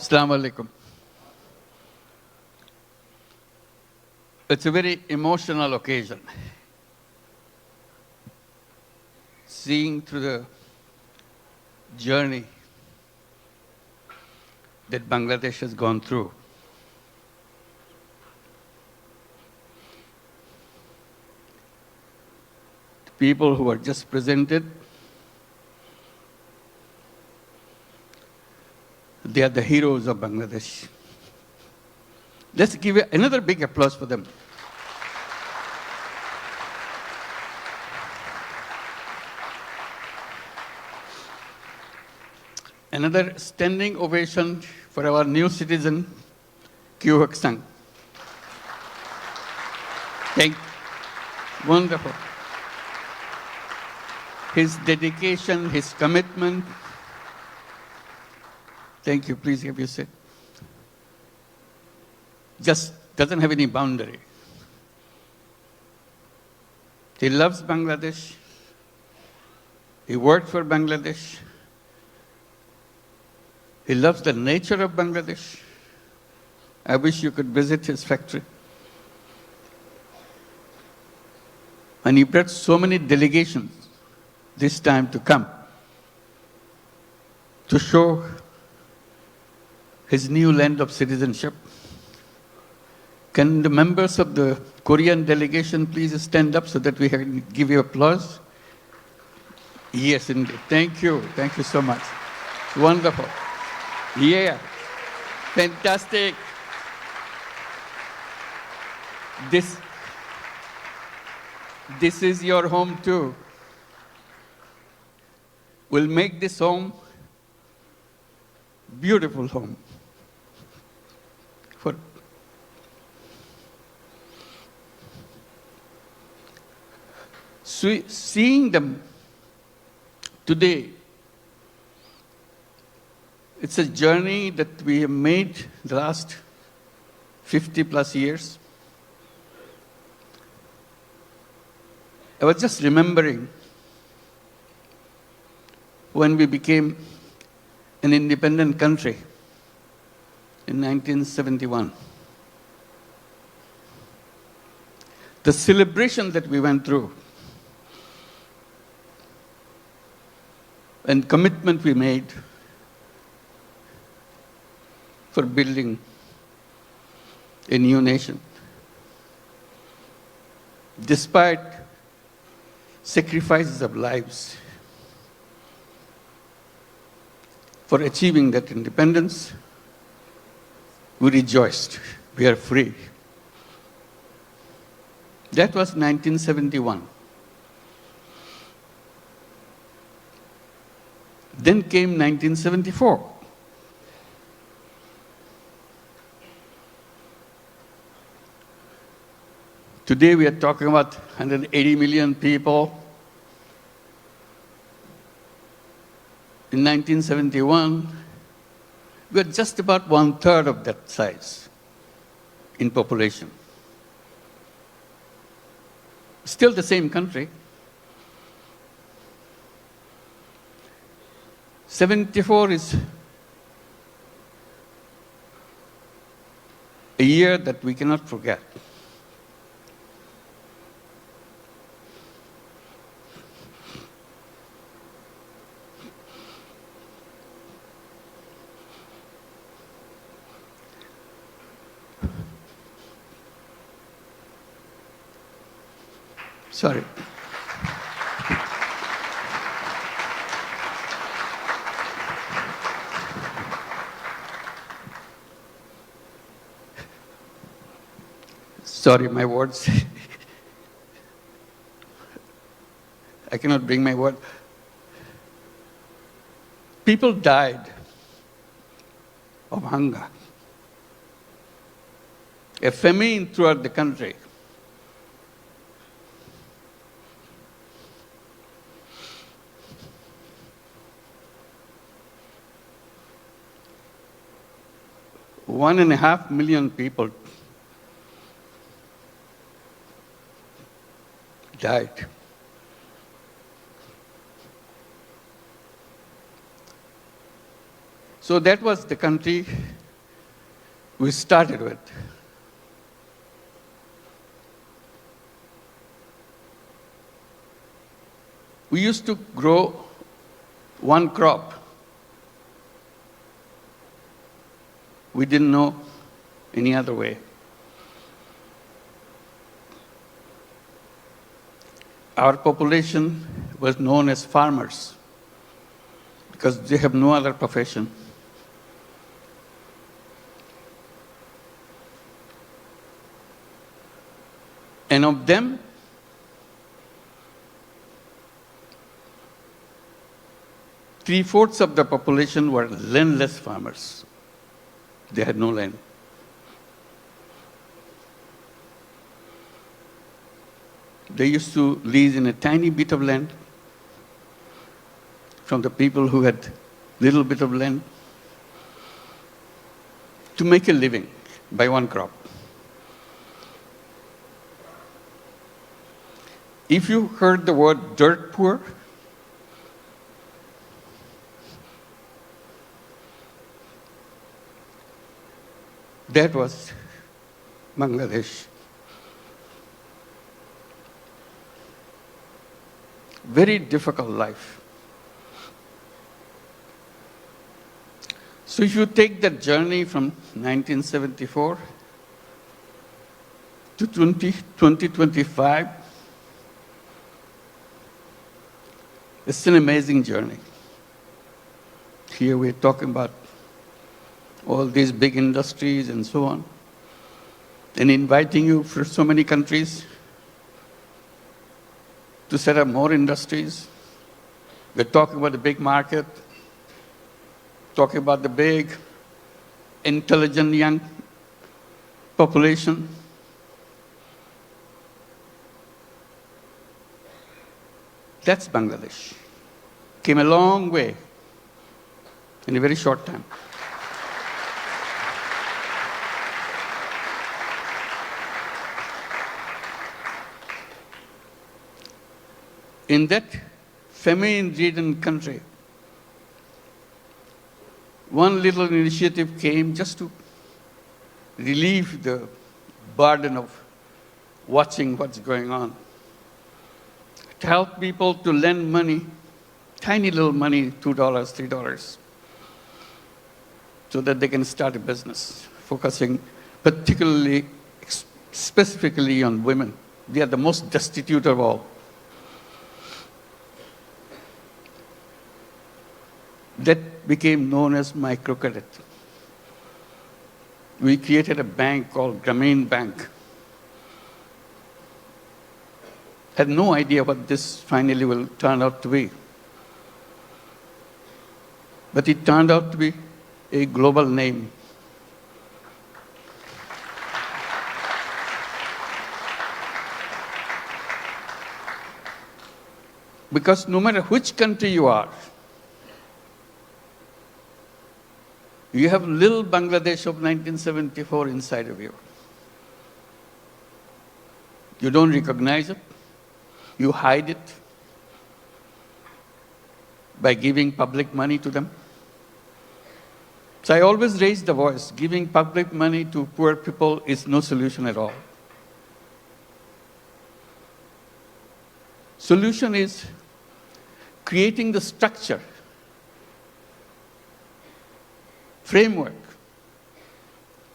Assalamu alaikum. It's a very emotional occasion. Seeing through the journey that Bangladesh has gone through. The people who are just presented, they are the heroes of Bangladesh. Let's give another big applause for them. Another standing ovation for our new citizen, Kyu Hak Sang. Wonderful. His dedication, his commitment. Thank you. Please have your seat. Just doesn't have any boundary. He loves Bangladesh. He worked for Bangladesh. He loves the nature of Bangladesh. I wish you could visit his factory. And he brought so many delegations this time to come to show his new land of citizenship. Can the members of the Korean delegation please stand up so that we can give you applause? Yes, indeed. Thank you. Thank you so much. Wonderful. Yeah. Fantastic. This is your home too. We'll make this home beautiful home. For seeing them today, it's a journey that we have made the last 50 plus years. I was just remembering when we became an independent country in 1971. The celebration that we went through and commitment we made for building a new nation. Despite sacrifices of lives for achieving that independence, we rejoiced. We are free. That was 1971. Then came 1974. Today we are talking about 180 million people. In 1971, we were just about 1/3 of that size in population. Still the same country. 74 is a year that we cannot forget. Sorry. Sorry, my words. I cannot bring my word. People died of hunger. A famine throughout the country. One and a half million people died. So that was the country we started with. We used to grow one crop. We didn't know any other way. Our population was known as farmers because they have no other profession. And of them, three-fourths of the population were landless farmers. They had no land. They used to lease in a tiny bit of land from the people who had little bit of land to make a living by one crop. If you heard the word dirt poor, that was Bangladesh. Very difficult life. So if you take that journey from 1974 to 2025, it's an amazing journey. Here we're talking about all these big industries and so on, and inviting you for so many countries to set up more industries. We're talking about the big market, talking about the big, intelligent young population. That's Bangladesh. Came a long way in a very short time. In that famine-ridden country, one little initiative came just to relieve the burden of watching what's going on. To help people to lend money, tiny little money, $2, $3, so that they can start a business, focusing particularly, specifically on women. They are the most destitute of all. That became known as microcredit. We created a bank called Grameen Bank. Had no idea what this finally will turn out to be. But it turned out to be a global name. Because no matter which country you are, you have little Bangladesh of 1974 inside of you. You don't recognize it. You hide it by giving public money to them. So I always raise the voice. Giving public money to poor people is no solution at all. Solution is creating the structure, framework,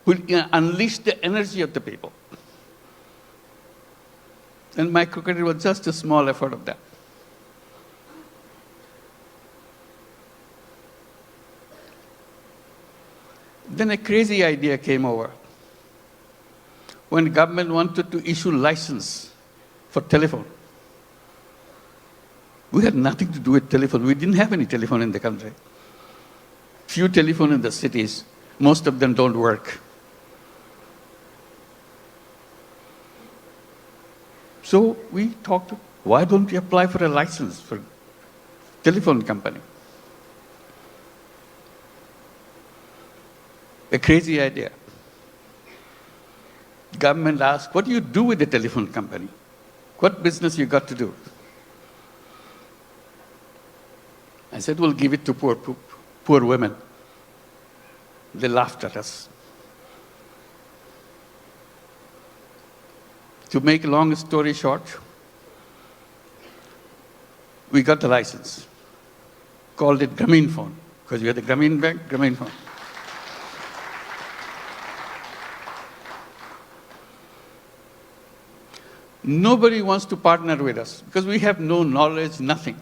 will unleash the energy of the people. And microcredit was just a small effort of that. Then a crazy idea came over. When the government wanted to issue license for telephone, we had nothing to do with telephone. We didn't have any telephone in the country. Few telephone in the cities, most of them don't work. So we talked, why don't we apply for a license for telephone company? A crazy idea. Government asked, what do you do with the telephone company? What business you got to do? I said, we'll give it to poor women. They laughed at us. To make a long story short, we got the license, called it Grameen Phone, because we had the Grameen Bank, Grameen Phone. Nobody wants to partner with us because we have no knowledge, nothing.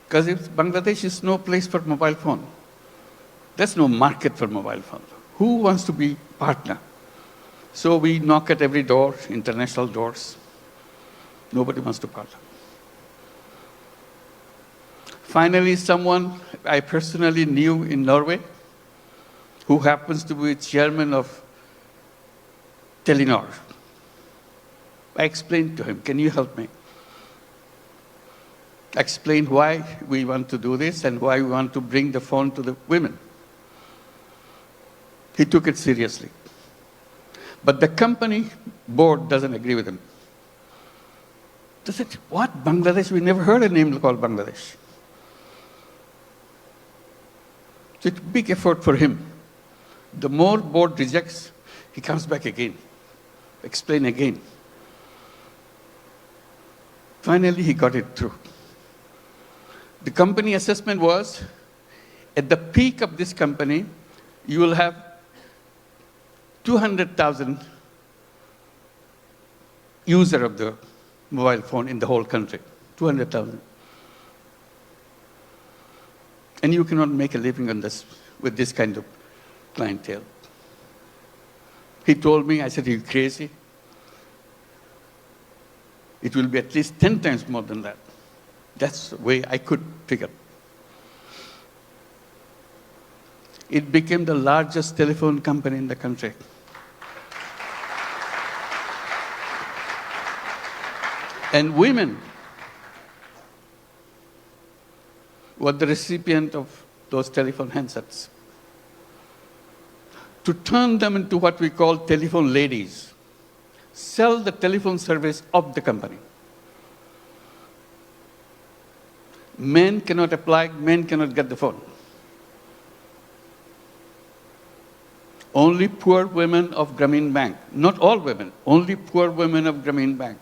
Because if Bangladesh is no place for mobile phone, there's no market for mobile phone. Who wants to be partner? So we knock at every door, international doors. Nobody wants to partner. Finally, someone I personally knew in Norway, who happens to be chairman of Telenor. I explained to him, can you help me? I explained why we want to do this and why we want to bring the phone to the women. He took it seriously. But the company board doesn't agree with him. They said, what, Bangladesh? We never heard a name called Bangladesh. So it's a big effort for him. The more board rejects, he comes back again, explain again. Finally, he got it through. The company assessment was, at the peak of this company, you will have 200,000 users of the mobile phone in the whole country, 200,000. And you cannot make a living on this with this kind of clientele. He told me, I said, are you crazy? It will be at least 10 times more than that. That's the way I could figure. It became the largest telephone company in the country. And women were the recipient of those telephone handsets. To turn them into what we call telephone ladies, sell the telephone service of the company. Men cannot apply, men cannot get the phone. Only poor women of Grameen Bank, not all women, only poor women of Grameen Bank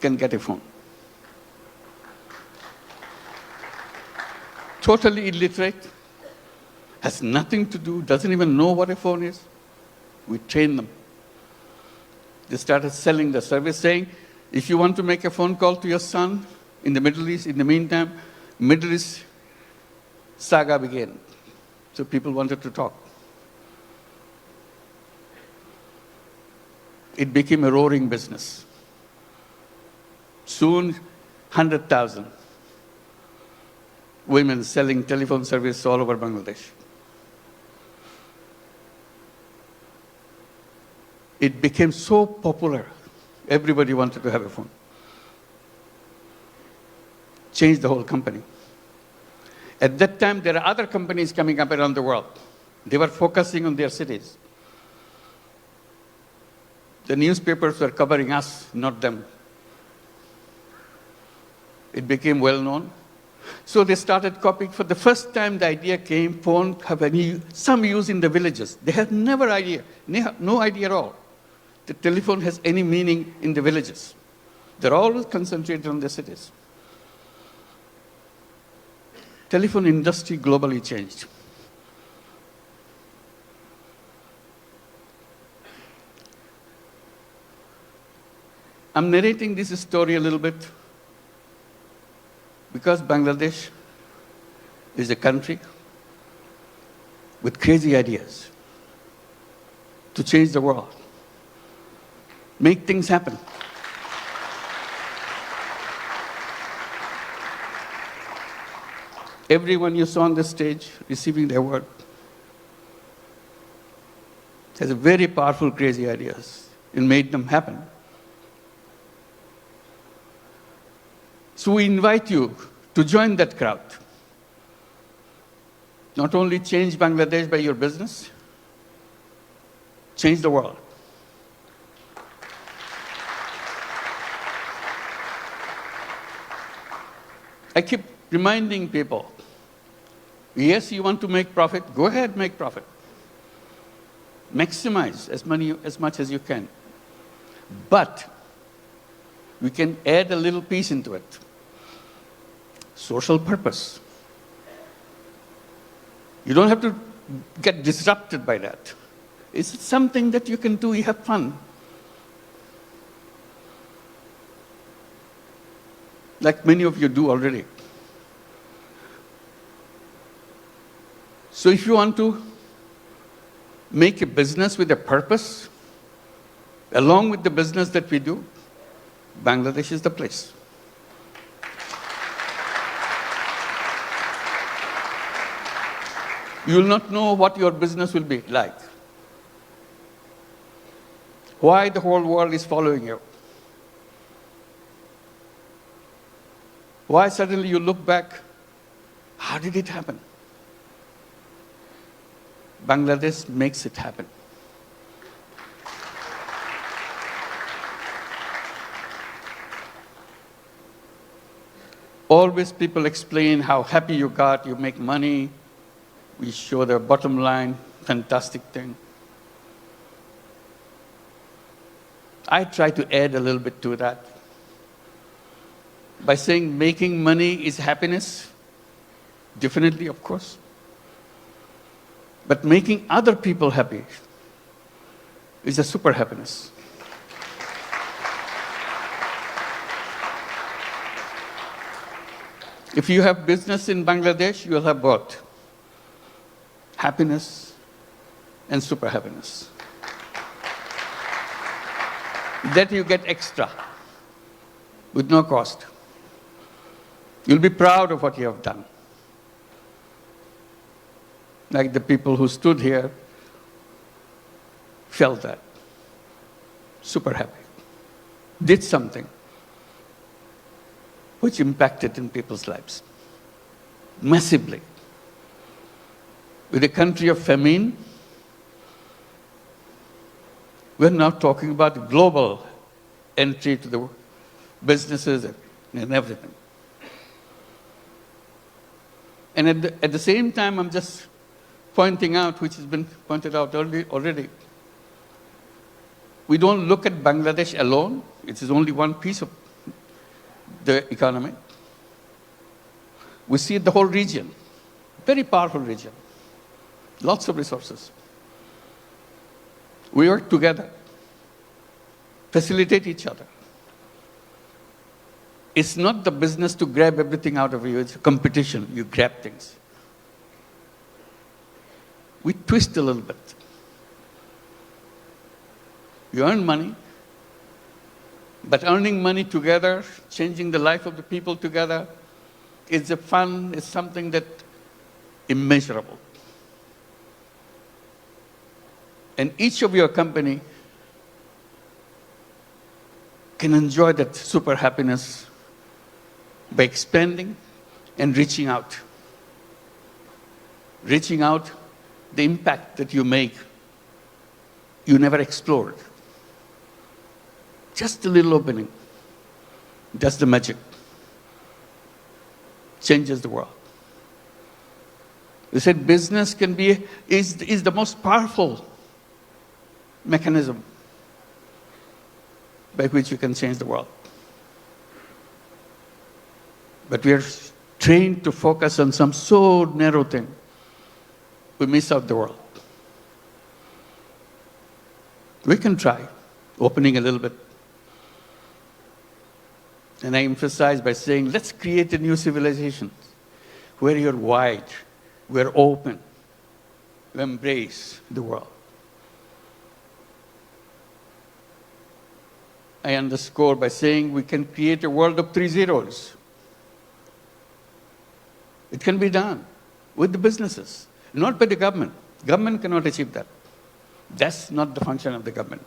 can get a phone. Totally illiterate, has nothing to do, doesn't even know what a phone is. We train them. They started selling the service, saying, if you want to make a phone call to your son in the Middle East, in the meantime, Middle East saga began. So people wanted to talk. It became a roaring business. Soon, 100,000 women selling telephone service all over Bangladesh. It became so popular, everybody wanted to have a phone. Changed the whole company. At that time, there are other companies coming up around the world. They were focusing on their cities. The newspapers were covering us, not them. It became well known. So they started copying. For the first time, the idea came, phone have some use in the villages. They had no idea at all. The telephone has any meaning in the villages. They're always concentrated on the cities. Telephone industry globally changed. I'm narrating this story a little bit because Bangladesh is a country with crazy ideas to change the world, make things happen. Everyone you saw on the stage receiving the award has a very powerful, crazy ideas and made them happen. So we invite you to join that crowd. Not only change Bangladesh by your business, change the world. I keep reminding people, yes, you want to make profit, go ahead, make profit. Maximize as much as you can. But we can add a little piece into it. Social purpose. You don't have to get disrupted by that. It's something that you can do, you have fun. Like many of you do already. So if you want to make a business with a purpose, along with the business that we do, Bangladesh is the place. You will not know what your business will be like. Why the whole world is following you. Why suddenly you look back, how did it happen? Bangladesh makes it happen. Always people explain how happy you got, you make money, we show the bottom line, fantastic thing. I try to add a little bit to that by saying making money is happiness, definitely, of course. But making other people happy is a super happiness. If you have business in Bangladesh, you will have both happiness and super happiness. That you get extra with no cost. You'll be proud of what you have done. Like the people who stood here felt that. Super happy. Did something which impacted in people's lives massively. With a country of famine, we're now talking about global entry to the businesses and everything. And at the same time, I'm just pointing out, which has been pointed out already, we don't look at Bangladesh alone. It is only one piece of the economy. We see the whole region, very powerful region, lots of resources. We work together, facilitate each other. It's not the business to grab everything out of you, it's a competition, you grab things. We twist a little bit. You earn money, but earning money together, changing the life of the people together, is a fun, is something that immeasurable. And each of your company can enjoy that super happiness by expanding and reaching out. Reaching out, the impact that you make, you never explored. Just a little opening, does the magic. Changes the world. We said business is the most powerful mechanism by which you can change the world. But we are trained to focus on some so narrow thing, we miss out the world. We can try opening a little bit. And I emphasize by saying, let's create a new civilization where you're wide, we're open, we embrace the world. I underscore by saying we can create a world of 3 zeros. It can be done with the businesses, not by the government. Government cannot achieve that. That's not the function of the government.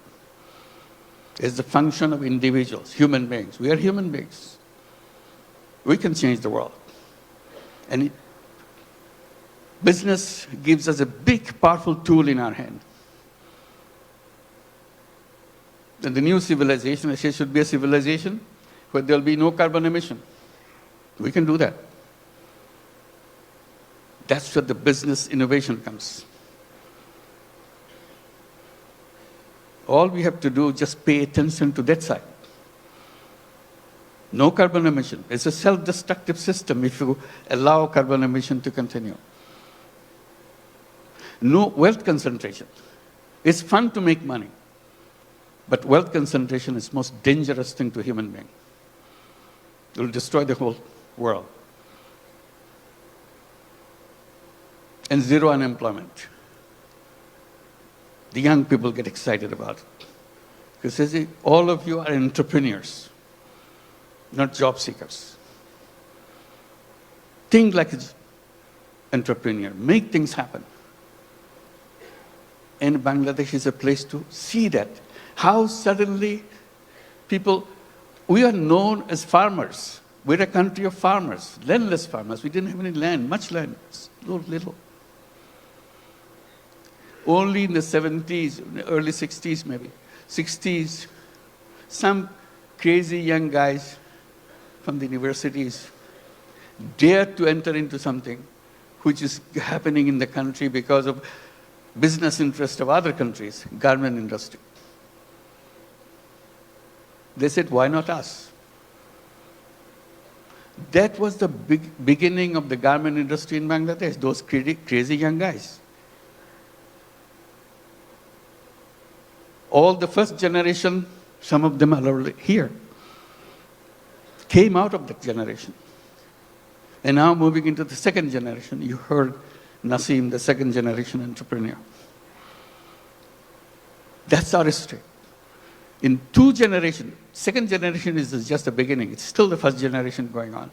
It's the function of individuals, human beings. We are human beings. We can change the world. And business gives us a big, powerful tool in our hand. And the new civilization, I say, should be a civilization where there will be no carbon emission. We can do that. That's where the business innovation comes. All we have to do is just pay attention to that side. No carbon emission. It's a self-destructive system if you allow carbon emission to continue. No wealth concentration. It's fun to make money, but wealth concentration is the most dangerous thing to human being. It will destroy the whole world. And zero unemployment. The young people get excited about it. Because all of you are entrepreneurs, not job seekers. Think like an entrepreneur. Make things happen. And Bangladesh is a place to see that. How suddenly we are known as farmers. We're a country of farmers, landless farmers. We didn't have any land, much land, little. Only in the 70s, early 60s maybe, 60s, some crazy young guys from the universities dared to enter into something which is happening in the country because of business interest of other countries, garment industry. They said, why not us? That was the beginning of the garment industry in Bangladesh, those crazy young guys. All the first generation, some of them are already here, came out of that generation. And now moving into the second generation, you heard Naseem, the second generation entrepreneur. That's our history. In 2 generations, second generation is just the beginning. It's still the first generation going on.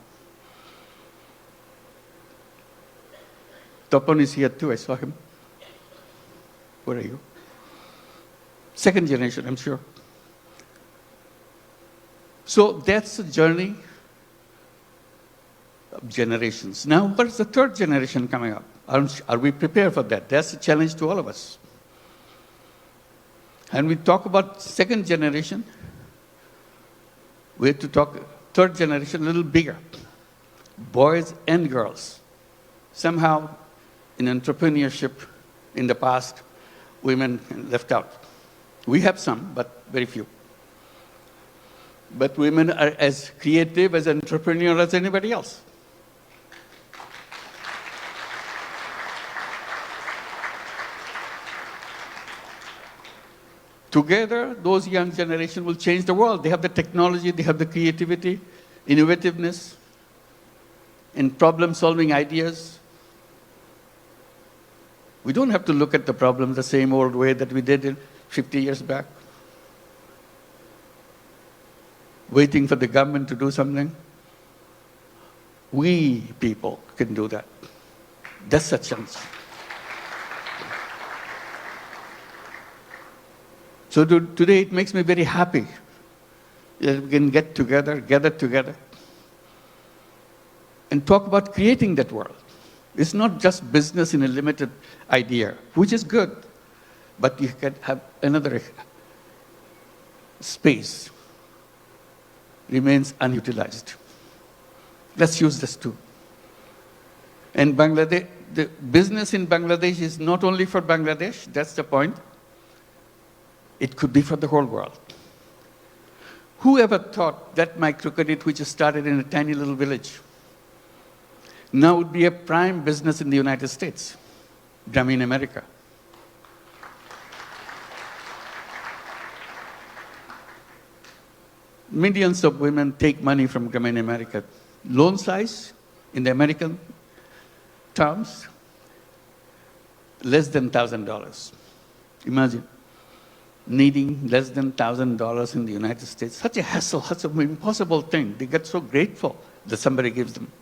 Topon is here too, I saw him. Where are you? Second generation, I'm sure. So that's the journey of generations. Now, what is the third generation coming up? Are we prepared for that? That's a challenge to all of us. And we talk about second generation, we have to talk third generation a little bigger. Boys and girls. Somehow, in entrepreneurship in the past, women left out. We have some, but very few. But women are as creative, as entrepreneurial as anybody else. Together, those young generation will change the world. They have the technology, they have the creativity, innovativeness, and problem-solving ideas. We don't have to look at the problem the same old way that we did 50 years back, waiting for the government to do something. We people can do that. That's a chance. So today it makes me very happy that we can gather together, and talk about creating that world. It's not just business in a limited idea, which is good, but you can have another space remains unutilized. Let's use this too. And Bangladesh, the business in Bangladesh is not only for Bangladesh, that's the point. It could be for the whole world. Who ever thought that microcredit, which started in a tiny little village, now would be a prime business in the United States, Grameen America? Millions of women take money from Grameen America. Loan size, in the American terms, less than $1,000. Imagine needing less than $1,000 in the United States. Such a hassle, such an impossible thing. They get so grateful that somebody gives them.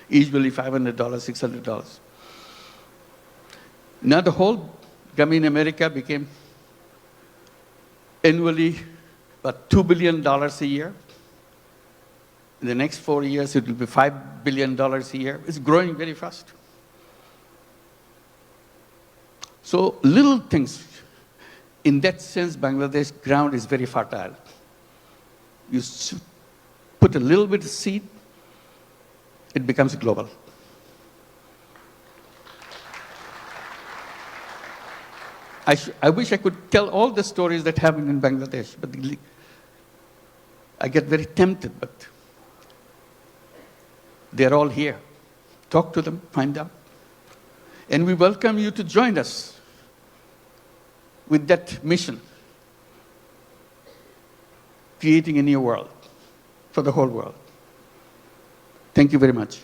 Usually $500, $600. Now the whole Grameen America became annually about $2 billion a year. In the next 4 years, it will be $5 billion a year. It's growing very fast. So little things. In that sense, Bangladesh ground is very fertile. You put a little bit of seed, it becomes global. I wish I could tell all the stories that happen in Bangladesh, but I get very tempted, but they're all here. Talk to them, find out. And we welcome you to join us with that mission, creating a new world for the whole world. Thank you very much.